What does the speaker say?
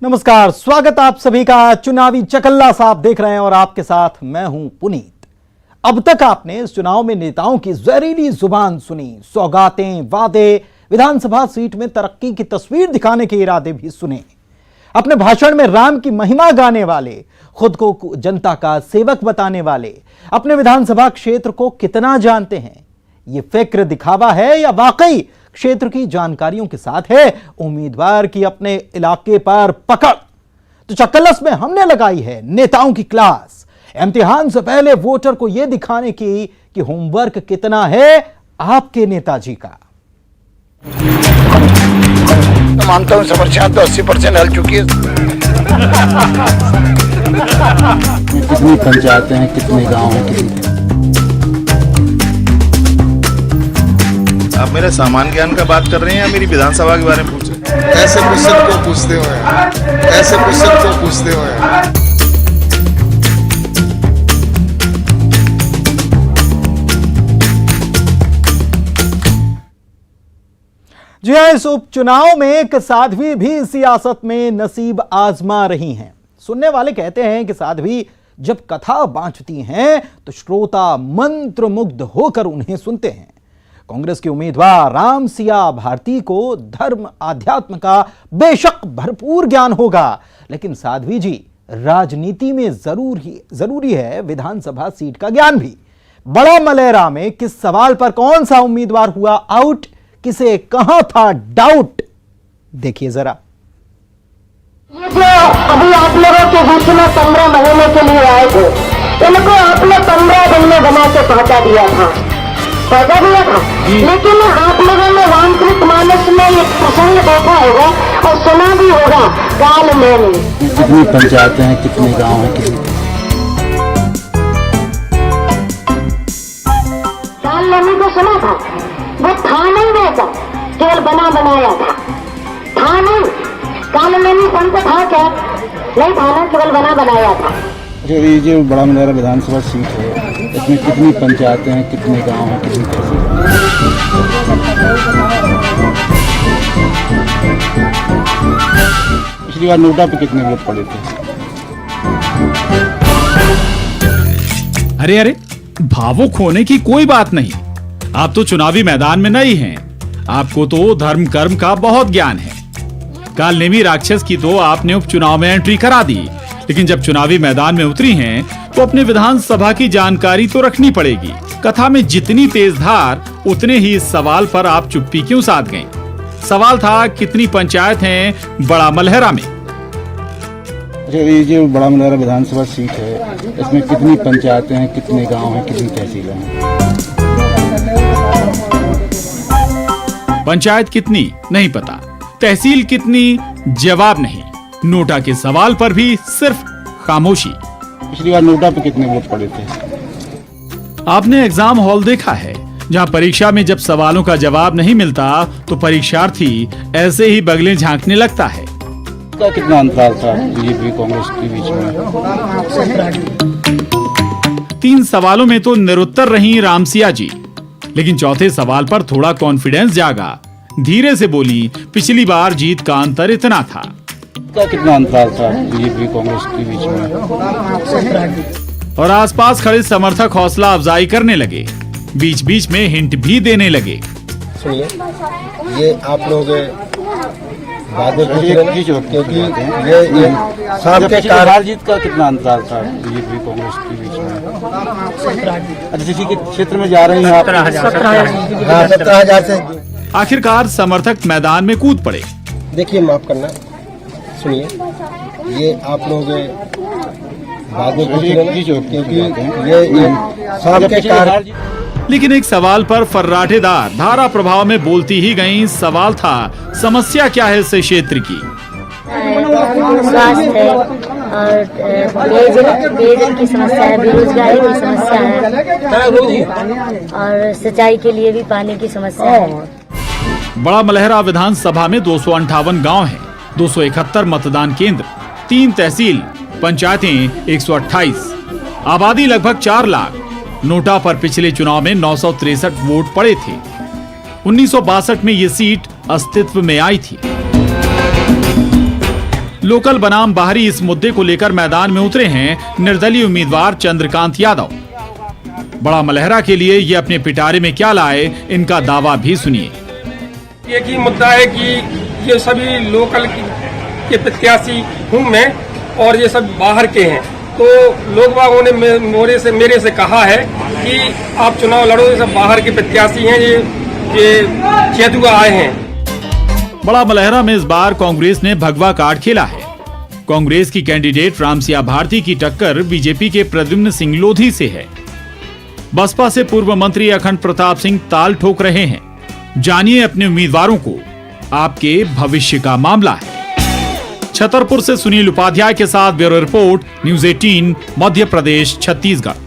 नमस्कार, स्वागत आप सभी का। चुनावी चकल्ला साहब देख रहे हैं और आपके साथ मैं हूं पुनीत। अब तक आपने इस चुनाव में नेताओं की जहरीली जुबान सुनी, सौगातें, वादे, विधानसभा सीट में तरक्की की तस्वीर दिखाने के इरादे भी सुने। अपने भाषण में राम की महिमा गाने वाले, खुद को जनता का सेवक बताने वाले अपने विधानसभा क्षेत्र को कितना जानते हैं, ये फिक्र दिखावा है या वाकई क्षेत्र की जानकारियों के साथ है उम्मीदवार की अपने इलाके पर पकड़। तो चकल्लस में हमने लगाई है नेताओं की क्लास। इम्तिहान से पहले वोटर को यह दिखाने की कि होमवर्क कितना है आपके नेताजी का। तो मानता हूं समस्या तो 80% हल चुकी है। कितनी पंचायतें हैं, कितने गांव हैं, आप मेरे सामान्य ज्ञान का बात कर रहे हैं या मेरी विधानसभा के बारे में पूछ रहे हैं? ऐसे क्वेश्चन को पूछते हुए जी हां, इस उपचुनाव में एक साध्वी भी सियासत में नसीब आजमा रही हैं। सुनने वाले कहते हैं कि साध्वी जब कथा बांटती हैं तो श्रोता मंत्रमुग्ध होकर उन्हें सुनते हैं। कांग्रेस के उम्मीदवार राम सिया भारती को धर्म आध्यात्म का बेशक भरपूर ज्ञान होगा, लेकिन साध्वी जी राजनीति में जरूरी है विधानसभा सीट का ज्ञान भी। बड़ा मलेरा में किस सवाल पर कौन सा उम्मीदवार हुआ आउट, किसे कहां था डाउट, देखिए जरा। ये जो अभी आप लोगों के बीच में 15 महीने के लिए आए थे, इनको आपने 15 दिन में बना के पहुंचा दिया था। लेकिन आप लोगों ने रामचरितमानस में एक प्रसंग देखा होगा और सुना भी होगा, काल नैनी। कितनी पंचायतें हैं, कितने गांव हैं, काल नैनी को सुना था, वो था नहीं वैसा, केवल बना बनाया था नहीं। काल नैनी संत था क्या? नहीं था ना, केवल बना बनाया था। ये जो बड़ा मलेरा विधानसभा सीट है, इसमें कितनी पंचायतें हैं, कितने गांव हैं, कितनी तहसील हैं? पिछली बार नोटा पे कितने वोट पड़े थे? अरे भावुक होने की कोई बात नहीं। आप तो चुनावी मैदान में नहीं हैं। आपको तो धर्म कर्म का बहुत ज्ञान है। काल नेमी राक्षस की तो आपने उपचुनाव में एंट्री करा दी, लेकिन जब चुनावी मैदान में उतरी हैं तो अपने विधानसभा की जानकारी तो रखनी पड़ेगी। कथा में जितनी तेज धार, उतने ही इस सवाल पर आप चुप्पी क्यों साध गईं? सवाल था कितनी पंचायत हैं बड़ा मलहरा में। ये जो बड़ा मलेरा विधानसभा सीट है, इसमें कितनी पंचायतें हैं, कितने गांव हैं, कितनी तहसीलें हैं? पंचायत कितनी नहीं पता, तहसील कितनी जवाब नहीं। नोटा के सवाल पर भी सिर्फ खामोशी। पिछली बार नोटा पे कितने वोट पड़े थे? आपने एग्जाम हॉल देखा है, जहां परीक्षा में जब सवालों का जवाब नहीं मिलता तो परीक्षार्थी ऐसे ही बगलें झांकने लगता है। क्या कितना अंतराल था बीजेपी कांग्रेस के बीच में? 3 सवालों में तो निरुत्तर रही रामसिया जी, लेकिन चौथे सवाल पर थोड़ा कॉन्फिडेंस जागा। धीरे से बोली, पिछली बार जीत का अंतर इतना था। क्या कितना अंतराल था बीजेपी कांग्रेस के बीच में? और आसपास खड़े समर्थक हौसला अफजाई करने लगे, बीच बीच में हिंट भी देने लगे। सुनिए, ये आप लोग क्योंकि ये शाम के हार जीत का कितना अंतराल था बीजेपी कांग्रेस के बीच में? अच्छा, किसी के क्षेत्र में जा रही हैं आप? 17,000 से। आखिरकार समर्थक मैदान में कूद पड़े। देखिए, माफ करना, सुनिए, ये आप लोग क्योंकि ये शाम के लेकिन एक सवाल पर फर्राटेदार धारा प्रभाव में बोलती ही गईं। सवाल था, समस्या क्या है इस क्षेत्र की? स्वास्थ्य और पेयजल की समस्या है, बेरोजगारी की समस्या है और सिंचाई के लिए भी पानी की समस्या है। बड़ा मलहरा विधानसभा में 258 गांव हैं, 271 मतदान केंद्र, 3 तहसील, पंचायतें 128, आबादी लगभग 4 लाख। नोटा पर पिछले चुनाव में 963 वोट पड़े थे। 1962 में ये सीट अस्तित्व में आई थी। लोकल बनाम बाहरी इस मुद्दे को लेकर मैदान में उतरे हैं निर्दलीय उम्मीदवार चंद्रकांत यादव। बड़ा मलहरा के लिए ये अपने पिटारे में क्या लाए, इनका दावा भी सुनिए। एक ही मुद्दा है कि ये सभी लोकल के प्रत्याशी हूँ मैं और ये सब बाहर के हैं, तो लोग बागों ने मेरे से कहा है कि आप चुनाव लड़ो, ये सब बाहर के प्रत्याशी हैं, ये चेतुआ आए हैं। बड़ा मलहरा में इस बार कांग्रेस ने भगवा कार्ड खेला है। कांग्रेस की कैंडिडेट रामसिया भारती की टक्कर बीजेपी के प्रद्युम्न सिंह लोधी से है। बसपा से पूर्व मंत्री अखंड प्रताप सिंह ताल ठोक रहे हैं। जानिए अपने उम्मीदवारों को, आपके भविष्य का मामला है। छतरपुर से सुनील उपाध्याय के साथ bureau report, news 18 Madhya Pradesh, Chhattisgarh.